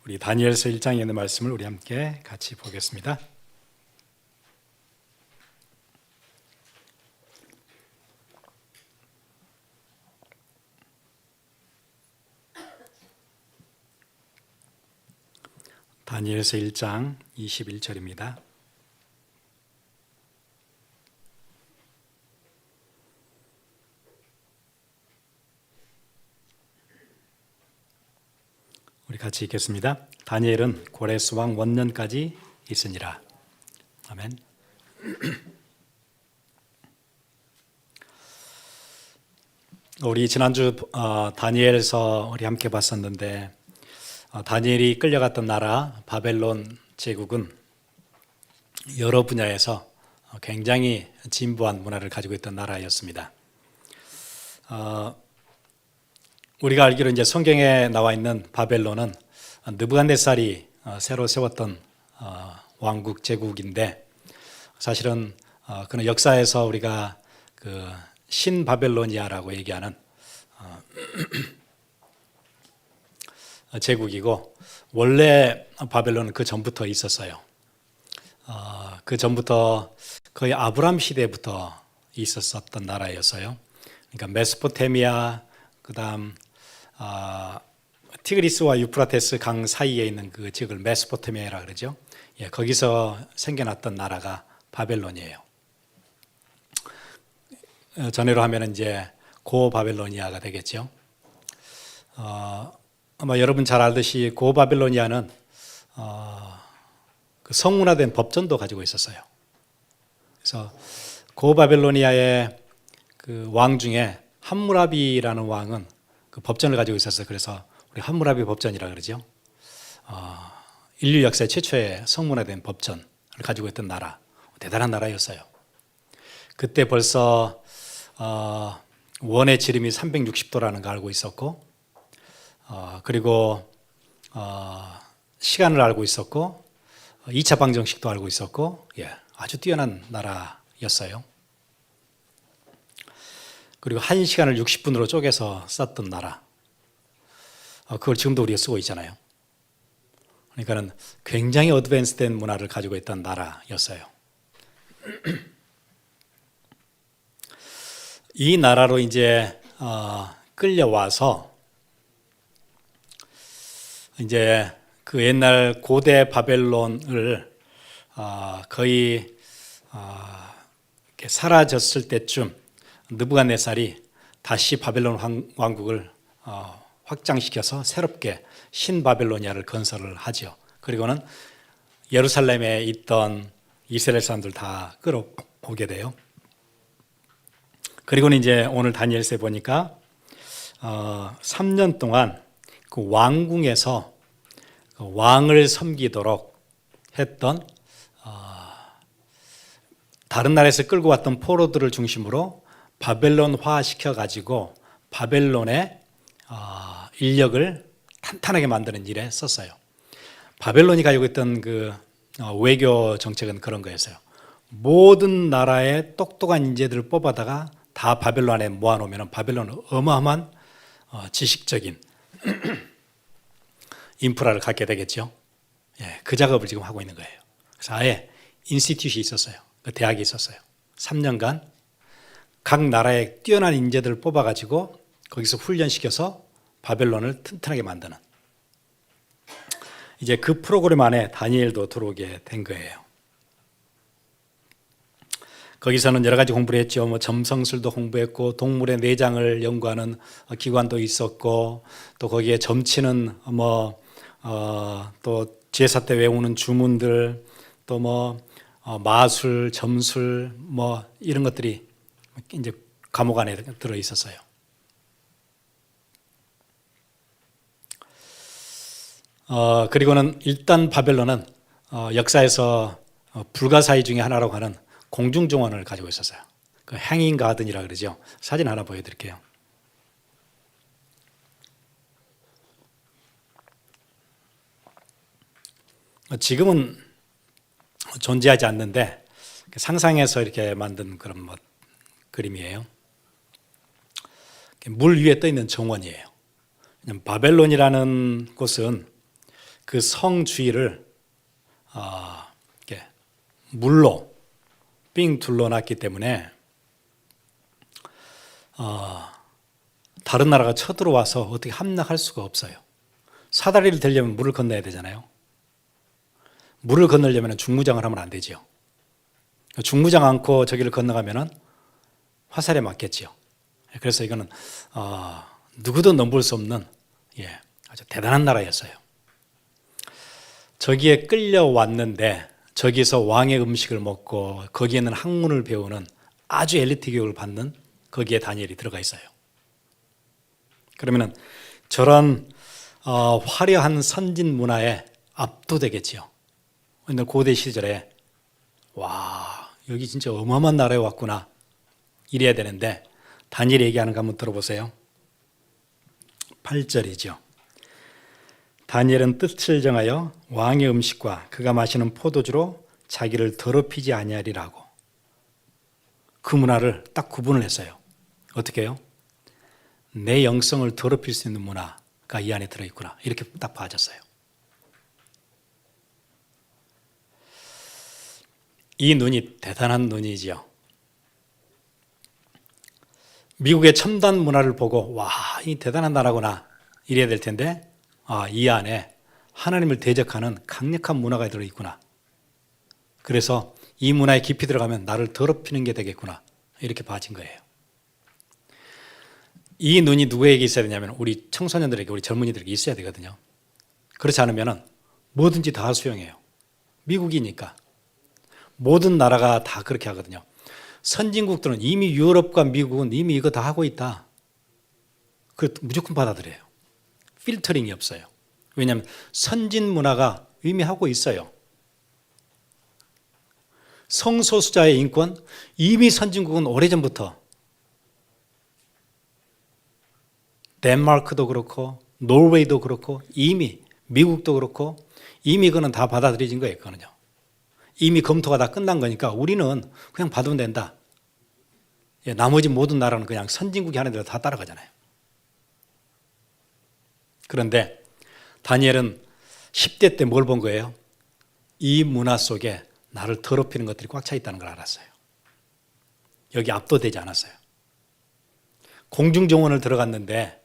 우리 다니엘서 1장에 있는 말씀을 우리 함께 같이 보겠습니다. 다니엘서 1장 21절입니다. 우리 같이 읽겠습니다. 다니엘은 고레스 왕 원년까지 있으니라. 아멘. 우리 지난주 다니엘서 우리 함께 봤었는데 다니엘이 끌려갔던 나라 바벨론 제국은 여러 분야에서 굉장히 진보한 문화를 가지고 있던 나라였습니다. 우리가 알기로 이제 성경에 나와 있는 바벨론은 느부갓네살이 새로 세웠던 왕국 제국인데, 사실은 그는 역사에서 우리가 그 신바벨로니아라고 얘기하는 제국이고, 원래 바벨론은 그 전부터 있었어요. 그 전부터 거의 아브람 시대부터 있었던 나라였어요. 그러니까 메소포타미아, 그다음 티그리스와 유프라테스 강 사이에 있는 그 지역을 메소포타미아라 그러죠. 예, 거기서 생겨났던 나라가 바벨론이에요. 전해로 하면 이제 고 바벨로니아가 되겠죠. 아마 여러분 잘 알듯이 고 바벨로니아는 그 성문화된 법전도 가지고 있었어요. 그래서 고 바벨로니아의 그 왕 중에 함무라비라는 왕은 그 법전을 가지고 있었어요. 그래서 우리 함무라비 법전이라 그러죠. 인류 역사 최초의 성문화된 법전을 가지고 있던 나라, 대단한 나라였어요. 그때 벌써 원의 지름이 360도라는 걸 알고 있었고, 그리고 시간을 알고 있었고, 2차 방정식도 알고 있었고, 아주 뛰어난 나라였어요. 그리고 1시간을 60분으로 쪼개서 썼던 나라, 그걸 지금도 우리가 쓰고 있잖아요. 그러니까는 굉장히 어드밴스된 문화를 가지고 있던 나라였어요. 이 나라로 이제 끌려와서 이제 그 옛날 고대 바벨론을 거의 사라졌을 때쯤 느부갓네살이 다시 바벨론 왕국을 확장시켜서 새롭게 신바벨로니아를 건설을 하죠. 그리고는 예루살렘에 있던 이스라엘 사람들 다 끌어오게 돼요. 그리고는 이제 오늘 다니엘서에 보니까 3년 동안 그 왕궁에서 그 왕을 섬기도록 했던 다른 나라에서 끌고 왔던 포로들을 중심으로 바벨론화 시켜가지고 바벨론의 인력을 탄탄하게 만드는 일에 썼어요. 바벨론이 가지고 있던 그 외교 정책은 그런 거였어요. 모든 나라의 똑똑한 인재들을 뽑아다가 다 바벨론 안에 모아놓으면 바벨론은 어마어마한 지식적인 인프라를 갖게 되겠죠. 그 작업을 지금 하고 있는 거예요. 그래서 아예 인스티튜트이 있었어요. 그 대학이 있었어요. 3년간 각 나라의 뛰어난 인재들을 뽑아가지고 거기서 훈련시켜서 바벨론을 튼튼하게 만드는, 이제 그 프로그램 안에 다니엘도 들어오게 된 거예요. 거기서는 여러 가지 공부를 했죠. 뭐 점성술도 공부했고, 동물의 내장을 연구하는 기관도 있었고, 또 거기에 점치는 또 제사 때 외우는 주문들, 또 마술, 점술 이런 것들이 이제 과목 안에 들어 있었어요. 그리고는 일단 바벨론은 역사에서 불가사의 중에 하나라고 하는 공중정원을 가지고 있었어요. 그 행잉 가든이라 그러죠. 사진 하나 보여드릴게요. 지금은 존재하지 않는데 상상해서 이렇게 만든 그런 그림이에요. 물 위에 떠 있는 정원이에요. 바벨론이라는 곳은 그 성 주위를 이렇게 물로 삥 둘러놨기 때문에 다른 나라가 쳐들어와서 어떻게 함락할 수가 없어요. 사다리를 대려면 물을 건너야 되잖아요. 물을 건너려면 중무장을 하면 안 되죠. 중무장 않고 저기를 건너가면 화살에 맞겠죠. 그래서 이거는 누구도 넘볼 수 없는 아주 대단한 나라였어요. 저기에 끌려왔는데 저기서 왕의 음식을 먹고 거기에 있는 학문을 배우는 아주 엘리트 교육을 받는 거기에 다니엘이 들어가 있어요. 그러면 저런 화려한 선진 문화에 압도되겠지요. 근데 고대 시절에 와, 여기 진짜 어마어마한 나라에 왔구나 이래야 되는데 다니엘이 얘기하는 거 한번 들어보세요. 8절이죠. 다니엘은 뜻을 정하여 왕의 음식과 그가 마시는 포도주로 자기를 더럽히지 아니하리라고. 그 문화를 딱 구분을 했어요. 어떻게 해요? 내 영성을 더럽힐 수 있는 문화가 이 안에 들어있구나. 이렇게 딱 봐졌어요. 이 눈이 대단한 눈이지요. 미국의 첨단 문화를 보고 와, 이 대단한 나라구나 이래야 될 텐데 이 안에 하나님을 대적하는 강력한 문화가 들어있구나. 그래서 이 문화에 깊이 들어가면 나를 더럽히는 게 되겠구나. 이렇게 봐진 거예요. 이 눈이 누구에게 있어야 되냐면 우리 청소년들에게, 우리 젊은이들에게 있어야 되거든요. 그렇지 않으면 뭐든지 다 수용해요. 미국이니까. 모든 나라가 다 그렇게 하거든요. 선진국들은 이미 유럽과 미국은 이미 이거 다 하고 있다. 그 무조건 받아들여요. 필터링이 없어요. 왜냐하면 선진 문화가 이미 하고 있어요. 성소수자의 인권, 이미 선진국은 오래전부터 덴마크도 그렇고 노르웨이도 그렇고 이미 미국도 그렇고 이미 그거는 다 받아들여진 거예요. 그거는요. 이미 검토가 다 끝난 거니까 우리는 그냥 받으면 된다. 나머지 모든 나라는 그냥 선진국이 하는 대로 다 따라가잖아요. 그런데 다니엘은 10대 때 뭘 본 거예요? 이 문화 속에 나를 더럽히는 것들이 꽉 차 있다는 걸 알았어요. 여기 압도되지 않았어요. 공중정원을 들어갔는데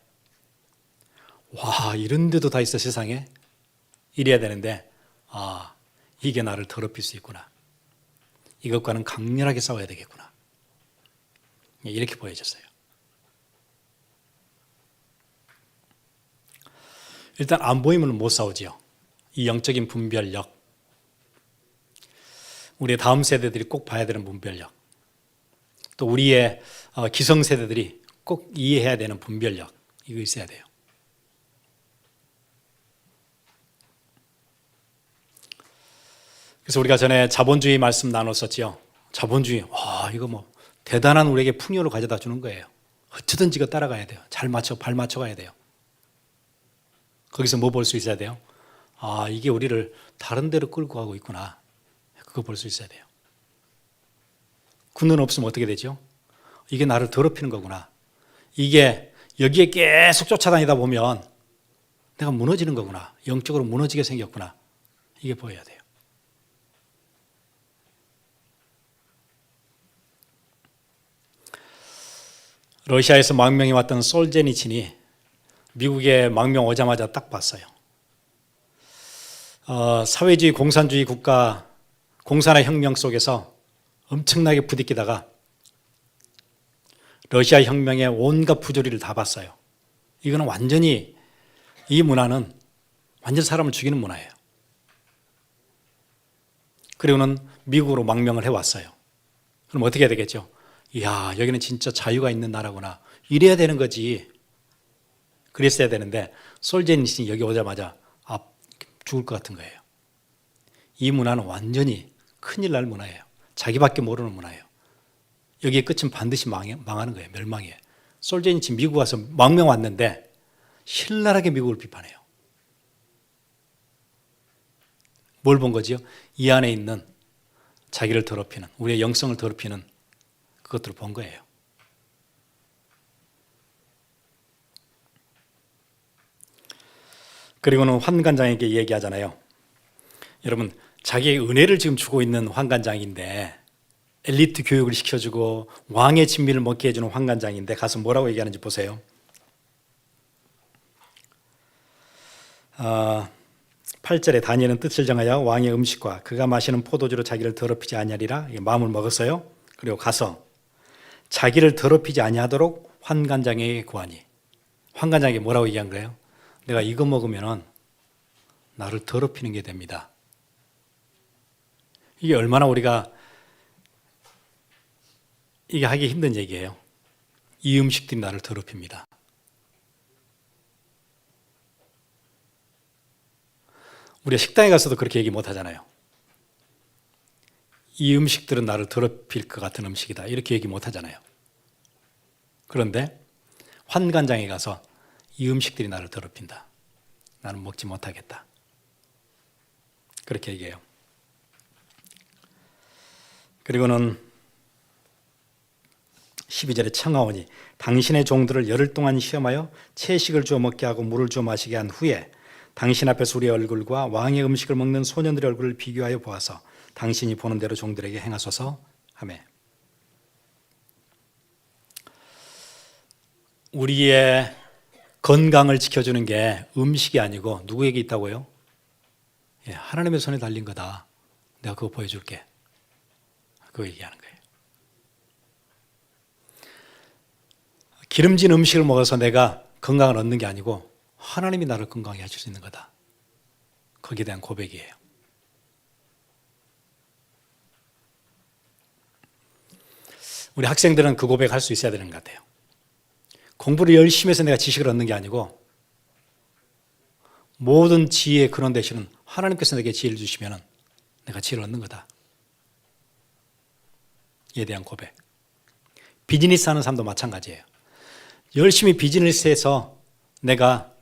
와, 이런 데도 다 있어 세상에? 이래야 되는데 이게 나를 더럽힐 수 있구나. 이것과는 강렬하게 싸워야 되겠구나. 이렇게 보여졌어요. 일단 안 보이면 못 싸우지요. 이 영적인 분별력. 우리 다음 세대들이 꼭 봐야 되는 분별력. 또 우리의 기성세대들이 꼭 이해해야 되는 분별력. 이거 있어야 돼요. 그래서 우리가 전에 자본주의 말씀 나눴었지요. 자본주의, 이거 뭐 대단한 우리에게 풍요를 가져다 주는 거예요. 어쩌든지 이거 따라가야 돼요. 발 맞춰가야 돼요. 거기서 뭐 볼 수 있어야 돼요? 이게 우리를 다른 데로 끌고 가고 있구나. 그거 볼 수 있어야 돼요. 그 눈 없으면 어떻게 되죠? 이게 나를 더럽히는 거구나. 이게 여기에 계속 쫓아다니다 보면 내가 무너지는 거구나. 영적으로 무너지게 생겼구나. 이게 보여야 돼요. 러시아에서 망명이 왔던 솔제니친이 미국에 망명 오자마자 딱 봤어요. 사회주의 공산주의 국가 공산화 혁명 속에서 엄청나게 부딪히다가 러시아 혁명의 온갖 부조리를 다 봤어요. 이거는 완전히 이 문화는 완전 사람을 죽이는 문화예요. 그리고는 미국으로 망명을 해왔어요. 그럼 어떻게 해야 되겠죠? 이야, 여기는 진짜 자유가 있는 나라구나. 이래야 되는 거지. 그랬어야 되는데 솔제니친이 여기 오자마자 죽을 것 같은 거예요. 이 문화는 완전히 큰일 날 문화예요. 자기밖에 모르는 문화예요. 여기에 끝은 반드시 망하는 거예요. 멸망이에요. 솔제니친 미국 와서 망명 왔는데 신랄하게 미국을 비판해요. 뭘 본 거지요? 이 안에 있는 자기를 더럽히는, 우리의 영성을 더럽히는 그것들을 본 거예요. 그리고는 환관장에게 얘기하잖아요. 여러분, 자기의 은혜를 지금 주고 있는 환관장인데, 엘리트 교육을 시켜주고 왕의 진미를 먹게 해주는 환관장인데 가서 뭐라고 얘기하는지 보세요. 8절에 다니엘은 뜻을 정하여 왕의 음식과 그가 마시는 포도주로 자기를 더럽히지 아니하리라 마음을 먹었어요. 그리고 가서 자기를 더럽히지 아니하도록 환관장에게 구하니, 환관장에게 뭐라고 얘기한 거예요? 내가 이거 먹으면 나를 더럽히는 게 됩니다. 이게 얼마나 우리가 이게 하기 힘든 얘기예요. 이 음식들이 나를 더럽힙니다. 우리가 식당에 가서도 그렇게 얘기 못 하잖아요. 이 음식들은 나를 더럽힐 것 같은 음식이다. 이렇게 얘기 못 하잖아요. 그런데 환관장에 가서 이 음식들이 나를 더럽힌다. 나는 먹지 못하겠다. 그렇게 얘기해요. 그리고는 12절에 청하오니 당신의 종들을 열흘 동안 시험하여 채식을 주어 먹게 하고 물을 주어 마시게 한 후에 당신 앞에서 우리의 얼굴과 왕의 음식을 먹는 소년들의 얼굴을 비교하여 보아서 당신이 보는 대로 종들에게 행하소서 하매. 우리의 건강을 지켜주는 게 음식이 아니고 누구에게 있다고요? 하나님의 손에 달린 거다. 내가 그거 보여줄게. 그거 얘기하는 거예요. 기름진 음식을 먹어서 내가 건강을 얻는 게 아니고 하나님이 나를 건강하게 해줄 수 있는 거다. 거기에 대한 고백이에요. 우리 학생들은 그 고백할 수 있어야 되는 것 같아요. 공부를 열심히 해서 내가 지식을 얻는 게 아니고 모든 지혜의 근원 되시는 하나님께서 내게 지혜를 주시면 내가 지혜를 얻는 거다. 이에 대한 고백. 비즈니스 하는 사람도 마찬가지예요. 열심히 비즈니스해서 내가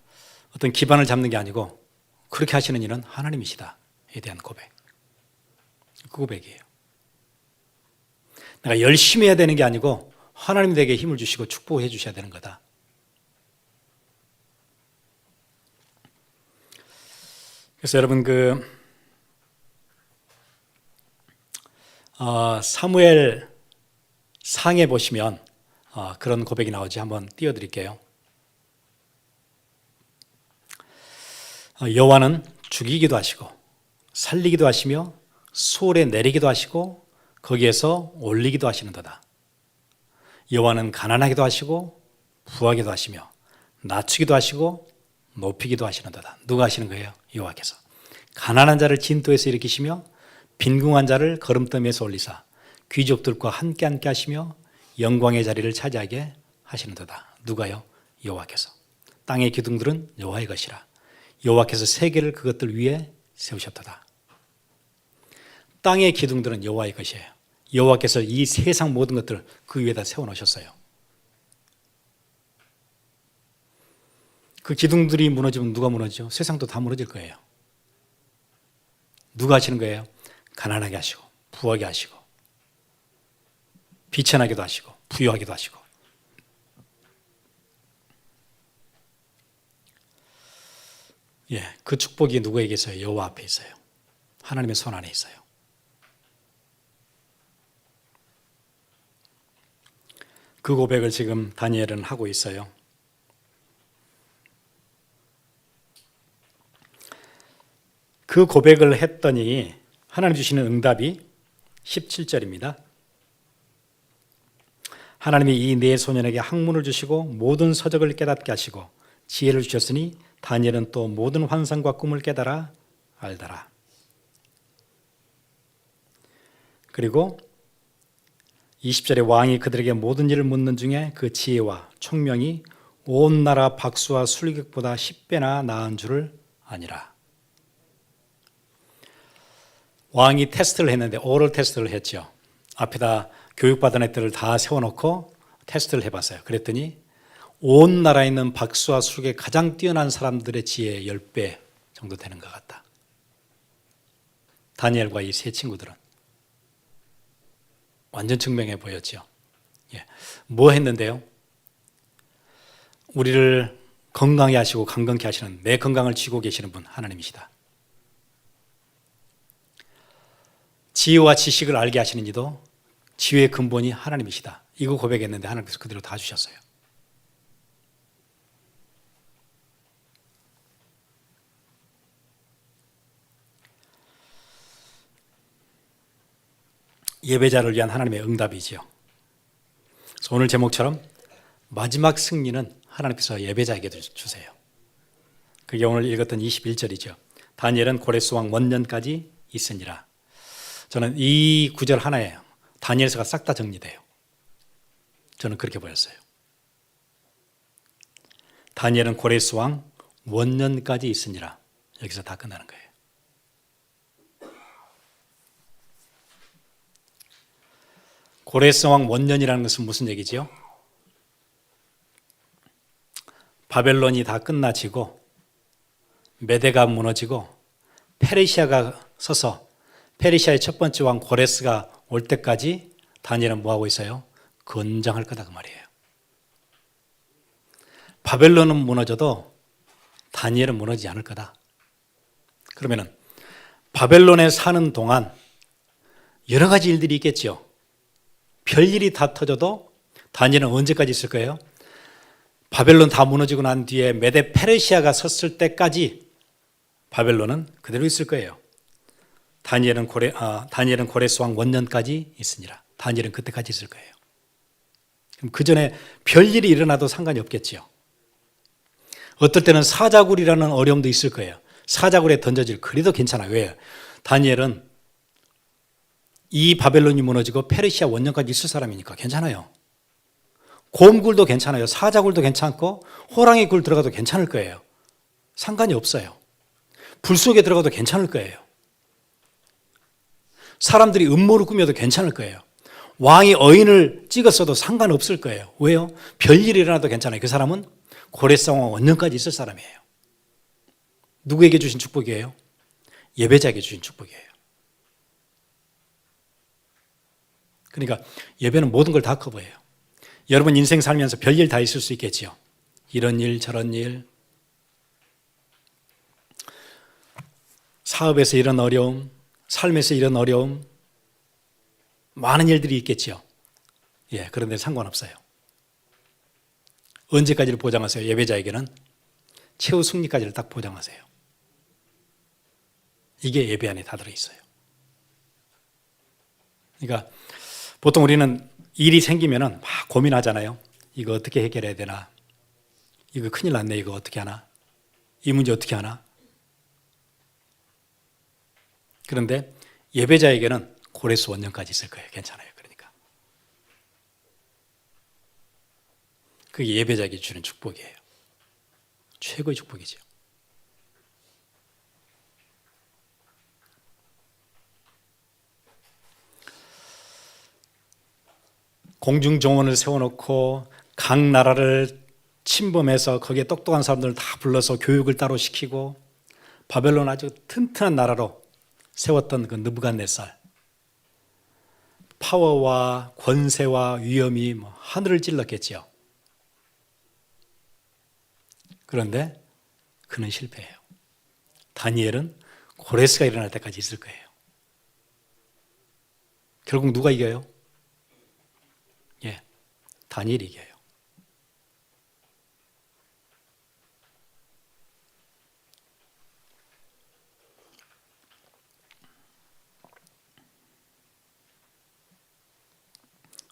어떤 기반을 잡는 게 아니고 그렇게 하시는 일은 하나님이시다. 에 대한 고백. 그 고백이에요. 내가 열심히 해야 되는 게 아니고 하나님이 내게 힘을 주시고 축복해 주셔야 되는 거다. 그래서 여러분 사무엘 상에 보시면 그런 고백이 나오지. 한번 띄워드릴게요. 여호와는 죽이기도 하시고 살리기도 하시며 수월에 내리기도 하시고 거기에서 올리기도 하시는도다. 여호와는 가난하기도 하시고 부하기도 하시며 낮추기도 하시고 높이기도 하시는도다. 누가 하시는 거예요? 여호와께서. 가난한 자를 진토에서 일으키시며 빈궁한 자를 거름더미에서 올리사 귀족들과 함께 하시며 영광의 자리를 차지하게 하시는도다. 누가요? 여호와께서. 땅의 기둥들은 여호와의 것이라. 여호와께서 세계를 그것들 위에 세우셨도다. 땅의 기둥들은 여호와의 것이에요. 여호와께서 이 세상 모든 것들을 그 위에다 세워놓으셨어요. 그 기둥들이 무너지면 누가 무너지죠? 세상도 다 무너질 거예요. 누가 하시는 거예요? 가난하게 하시고 부하게 하시고 비천하게도 하시고 부유하게도 하시고. 그 축복이 누구에게 있어요? 여호와 앞에 있어요. 하나님의 손 안에 있어요. 그 고백을 지금 다니엘은 하고 있어요. 그 고백을 했더니 하나님 주시는 응답이 17절입니다. 하나님이 이 네 소년에게 학문을 주시고 모든 서적을 깨닫게 하시고 지혜를 주셨으니 다니엘은 또 모든 환상과 꿈을 깨달아 알더라. 그리고 20절에 왕이 그들에게 모든 일을 묻는 중에 그 지혜와 총명이 온 나라 박수와 술객보다 10배나 나은 줄을 아니라. 왕이 테스트를 했는데 오럴 테스트를 했죠. 앞에다 교육받은 애들을 다 세워놓고 테스트를 해봤어요. 그랬더니 온 나라에 있는 박수와 술객 가장 뛰어난 사람들의 지혜의 10배 정도 되는 것 같다. 다니엘과 이 세 친구들은 완전 증명해 보였죠. 뭐 했는데요? 우리를 건강히 하시고 강건케 하시는, 내 건강을 쥐고 계시는 분 하나님이시다. 지혜와 지식을 알게 하시는 이도 지혜의 근본이 하나님이시다. 이거 고백했는데 하나님께서 그대로 다 주셨어요. 예배자를 위한 하나님의 응답이지요. 그래서 오늘 제목처럼 마지막 승리는 하나님께서 예배자에게 주세요. 그게 오늘 읽었던 21절이죠. 다니엘은 고레스왕 원년까지 있으니라. 저는 이 구절 하나에 다니엘서가 싹 다 정리돼요. 저는 그렇게 보였어요. 다니엘은 고레스왕 원년까지 있으니라. 여기서 다 끝나는 거예요. 고레스왕 원년이라는 것은 무슨 얘기지요? 바벨론이 다 끝나지고 메대가 무너지고 페르시아가 서서 페르시아의 첫 번째 왕 고레스가 올 때까지 다니엘은 뭐하고 있어요? 건장할 거다 그 말이에요. 바벨론은 무너져도 다니엘은 무너지지 않을 거다. 그러면은 바벨론에 사는 동안 여러 가지 일들이 있겠죠. 별일이 다 터져도 다니엘은 언제까지 있을 거예요? 바벨론 다 무너지고 난 뒤에 메데 페르시아가 섰을 때까지 바벨론은 그대로 있을 거예요. 다니엘은 고레스 왕 원년까지 있으니라. 다니엘은 그때까지 있을 거예요. 그럼 그 전에 별일이 일어나도 상관이 없겠지요. 어떨 때는 사자굴이라는 어려움도 있을 거예요. 사자굴에 던져질, 그래도 괜찮아요. 왜요? 다니엘은 이 바벨론이 무너지고 페르시아 원년까지 있을 사람이니까 괜찮아요. 곰굴도 괜찮아요. 사자굴도 괜찮고 호랑이 굴 들어가도 괜찮을 거예요. 상관이 없어요. 불 속에 들어가도 괜찮을 거예요. 사람들이 음모를 꾸며도 괜찮을 거예요. 왕이 어인을 찍었어도 상관없을 거예요. 왜요? 별일이 일어나도 괜찮아요. 그 사람은 고레스 왕 원년까지 있을 사람이에요. 누구에게 주신 축복이에요? 예배자에게 주신 축복이에요. 그러니까 예배는 모든 걸 다 커버해요. 여러분 인생 살면서 별일 다 있을 수 있겠지요. 이런 일 저런 일, 사업에서 이런 어려움, 삶에서 이런 어려움, 많은 일들이 있겠지요. 예, 그런데 상관없어요. 언제까지를 보장하세요? 예배자에게는 최후 승리까지를 딱 보장하세요. 이게 예배 안에 다 들어있어요. 그러니까 보통 우리는 일이 생기면은 막 고민하잖아요. 이거 어떻게 해결해야 되나? 이거 큰일 났네. 이거 어떻게 하나? 이 문제 어떻게 하나? 그런데 예배자에게는 고레스 원년까지 있을 거예요. 괜찮아요. 그러니까. 그게 예배자에게 주는 축복이에요. 최고의 축복이죠. 공중정원을 세워놓고 각 나라를 침범해서 거기에 똑똑한 사람들을 다 불러서 교육을 따로 시키고 바벨론 아주 튼튼한 나라로 세웠던 그 느부갓네살, 파워와 권세와 위엄이 하늘을 찔렀겠지요. 그런데 그는 실패해요. 다니엘은 고레스가 일어날 때까지 있을 거예요. 결국 누가 이겨요? 예, 다니엘이 이겨요.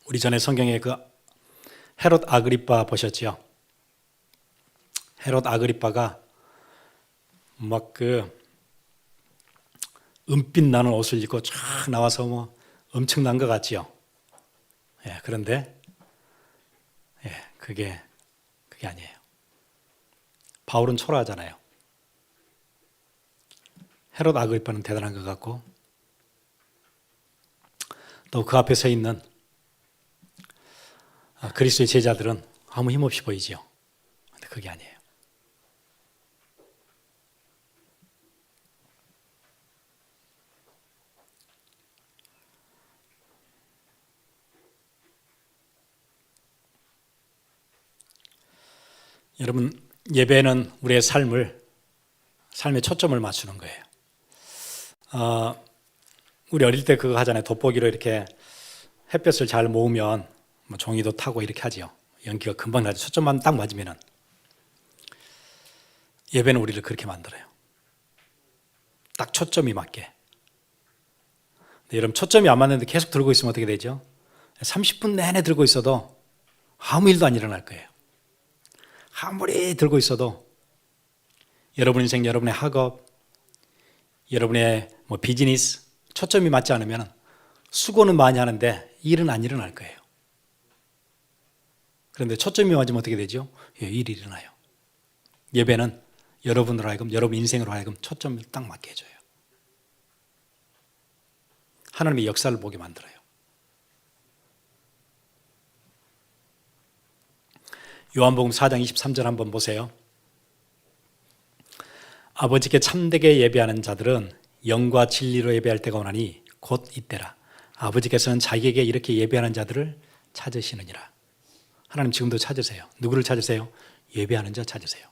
우리 전에 성경에 그 헤롯 아그리파 보셨죠? 헤롯 아그리파가 막 그 은빛 나는 옷을 입고 쫙 나와서 뭐 엄청난 것 같지요. 예, 그런데 그게 아니에요. 바울은 초라하잖아요. 헤롯 아그리파는 대단한 것 같고 또 그 앞에 서 있는 그리스도의 제자들은 아무 힘없이 보이지요. 근데 그게 아니에요. 여러분 예배는 우리의 삶의 초점을 맞추는 거예요. 우리 어릴 때 그거 하잖아요. 돋보기로 이렇게 햇볕을 잘 모으면 뭐 종이도 타고 이렇게 하죠. 연기가 금방 나죠. 초점만 딱 맞으면은. 예배는 우리를 그렇게 만들어요. 딱 초점이 맞게. 근데 여러분 초점이 안 맞는데 계속 들고 있으면 어떻게 되죠? 30분 내내 들고 있어도 아무 일도 안 일어날 거예요. 아무리 들고 있어도 여러분 인생, 여러분의 학업, 여러분의 뭐 비즈니스 초점이 맞지 않으면 수고는 많이 하는데 일은 안 일어날 거예요. 그런데 초점이 맞으면 어떻게 되죠? 일이 일어나요. 예배는 여러분으로 하여금, 여러분 인생으로 하여금 초점을 딱 맞게 해줘요. 하나님의 역사를 보게 만들어요. 요한복음 4장 23절 한번 보세요. 아버지께 참되게 예배하는 자들은 영과 진리로 예배할 때가 오나니 곧 이때라. 아버지께서는 자기에게 이렇게 예배하는 자들을 찾으시느니라. 하나님 지금도 찾으세요. 누구를 찾으세요? 예배하는 자 찾으세요.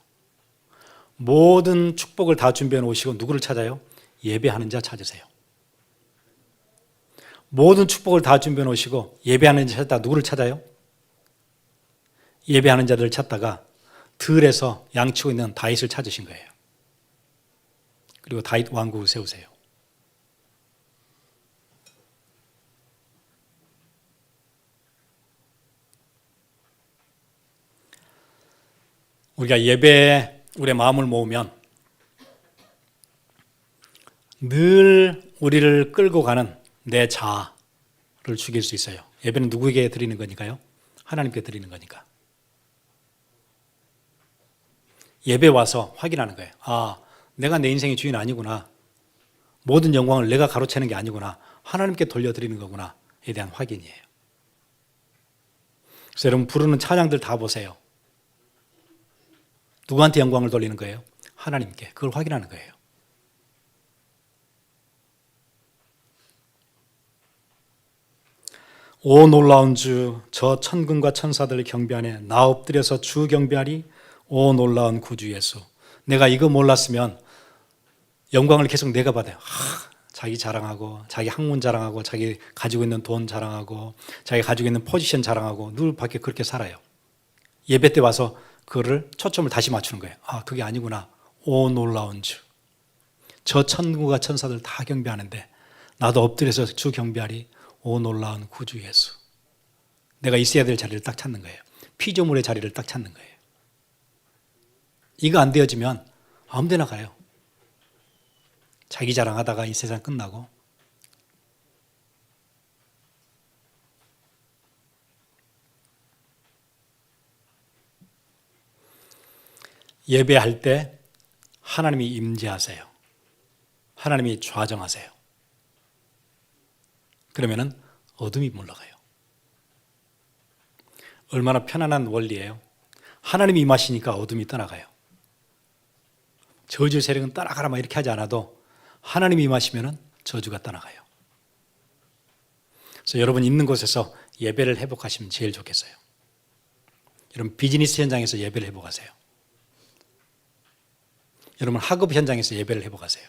모든 축복을 다 준비해 놓으시고 누구를 찾아요? 예배하는 자 찾으세요. 모든 축복을 다 준비해 놓으시고 예배하는 자 찾다 누구를 찾아요? 예배하는 자들을 찾다가 들에서 양치고 있는 다윗을 찾으신 거예요. 그리고 다윗 왕국을 세우세요. 우리가 예배에 우리의 마음을 모으면 늘 우리를 끌고 가는 내 자아를 죽일 수 있어요. 예배는 누구에게 드리는 거니까요? 하나님께 드리는 거니까. 예배 와서 확인하는 거예요. 아, 내가 내 인생의 주인 아니구나. 모든 영광을 내가 가로채는 게 아니구나. 하나님께 돌려드리는 거구나에 대한 확인이에요. 그래서 여러분 부르는 찬양들 다 보세요. 누구한테 영광을 돌리는 거예요? 하나님께. 그걸 확인하는 거예요. 오 놀라운 주, 저 천군과 천사들 경배하네. 나 엎드려서 주 경배하리. 오 놀라운 구주 예수. 내가 이거 몰랐으면 영광을 계속 내가 받아요. 자기 자랑하고 자기 학문 자랑하고 자기 가지고 있는 돈 자랑하고 자기 가지고 있는 포지션 자랑하고 늘 밖에 그렇게 살아요. 예배 때 와서 그거를 초점을 다시 맞추는 거예요. 아, 그게 아니구나. 오 놀라운 주. 저 천군과 천사들 다 경배하는데 나도 엎드려서 주 경배하리. 오 놀라운 구주 예수. 내가 있어야 될 자리를 딱 찾는 거예요. 피조물의 자리를 딱 찾는 거예요. 이거 안 되어지면 아무 데나 가요. 자기 자랑하다가 이 세상 끝나고. 예배할 때 하나님이 임재하세요. 하나님이 좌정하세요. 그러면은 어둠이 물러가요. 얼마나 편안한 원리예요. 하나님이 임하시니까 어둠이 떠나가요. 저주 세력은 떠나가라 막 이렇게 하지 않아도 하나님이 임하시면은 저주가 떠나가요. 그래서 여러분 있는 곳에서 예배를 회복하시면 제일 좋겠어요. 여러분 비즈니스 현장에서 예배를 회복하세요. 여러분 학업 현장에서 예배를 회복하세요.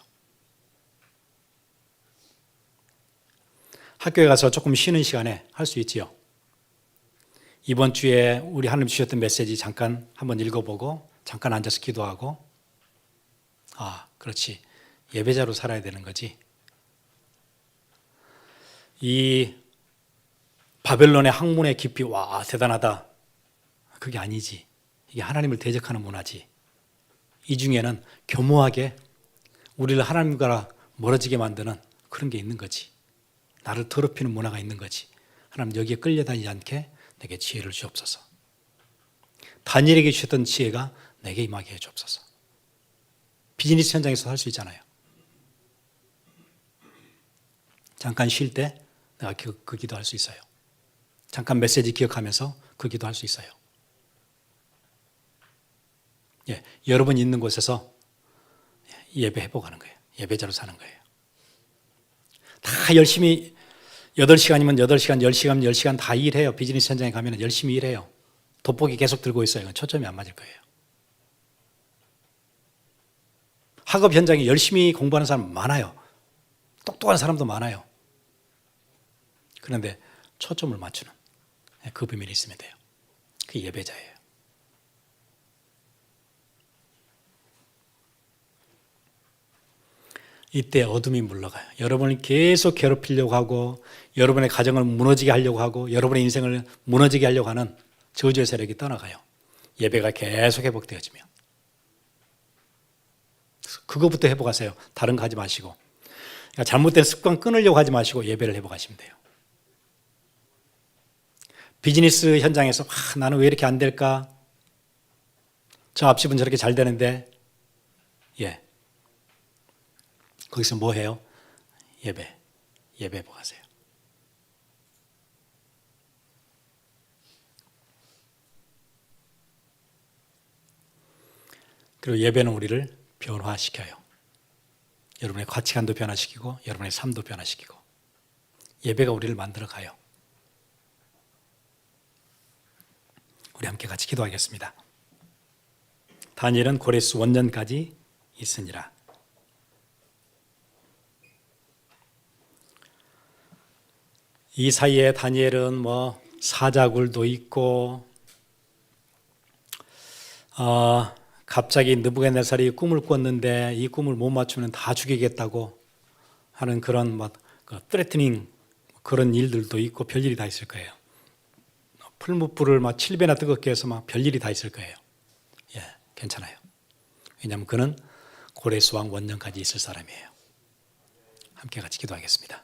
학교에 가서 조금 쉬는 시간에 할 수 있지요. 이번 주에 우리 하나님 주셨던 메시지 잠깐 한번 읽어보고 잠깐 앉아서 기도하고 아, 그렇지. 예배자로 살아야 되는 거지. 이 바벨론의 학문의 깊이 와 대단하다. 그게 아니지. 이게 하나님을 대적하는 문화지. 이 중에는 교묘하게 우리를 하나님과 멀어지게 만드는 그런 게 있는 거지. 나를 더럽히는 문화가 있는 거지. 하나님 여기에 끌려다니지 않게 내게 지혜를 주옵소서. 다니엘에게 주셨던 지혜가 내게 임하게 해 주옵소서. 비즈니스 현장에서 할 수 있잖아요. 잠깐 쉴 때 내가 그 기도할 수 있어요. 잠깐 메시지 기억하면서 그 기도할 수 있어요. 예, 여러분 있는 곳에서 예배 회복하는 거예요. 예배자로 사는 거예요. 다 열심히 8시간이면 8시간, 10시간, 10시간 다 일해요. 비즈니스 현장에 가면 열심히 일해요. 돋보기 계속 들고 있어요. 이건 초점이 안 맞을 거예요. 학업 현장에 열심히 공부하는 사람 많아요. 똑똑한 사람도 많아요. 그런데 초점을 맞추는 그 비밀이 있으면 돼요. 그 예배자예요. 이때 어둠이 물러가요. 여러분을 계속 괴롭히려고 하고 여러분의 가정을 무너지게 하려고 하고 여러분의 인생을 무너지게 하려고 하는 저주의 세력이 떠나가요. 예배가 계속 회복되어지면. 그거부터 회복하세요. 다른 거 하지 마시고. 그러니까 잘못된 습관 끊으려고 하지 마시고 예배를 회복하시면 돼요. 비즈니스 현장에서 나는 왜 이렇게 안 될까? 저 앞집은 저렇게 잘 되는데 거기서 뭐 해요? 예배 회복하세요. 그리고 예배는 우리를 변화시켜요. 여러분의 가치관도 변화시키고 여러분의 삶도 변화시키고 예배가 우리를 만들어가요. 우리 함께 같이 기도하겠습니다. 다니엘은 고레스 원년까지 있으니라. 이 사이에 다니엘은 사자굴도 있고 갑자기 느부갓네살이 꿈을 꿨는데 이 꿈을 못 맞추면 다 죽이겠다고 하는 그런 threatening 그런 일들도 있고 별일이 다 있을 거예요. 풀무불을 7배나 뜨겁게 해서 별일이 다 있을 거예요. 괜찮아요. 왜냐하면 그는 고레스 왕 원년까지 있을 사람이에요. 함께 같이 기도하겠습니다.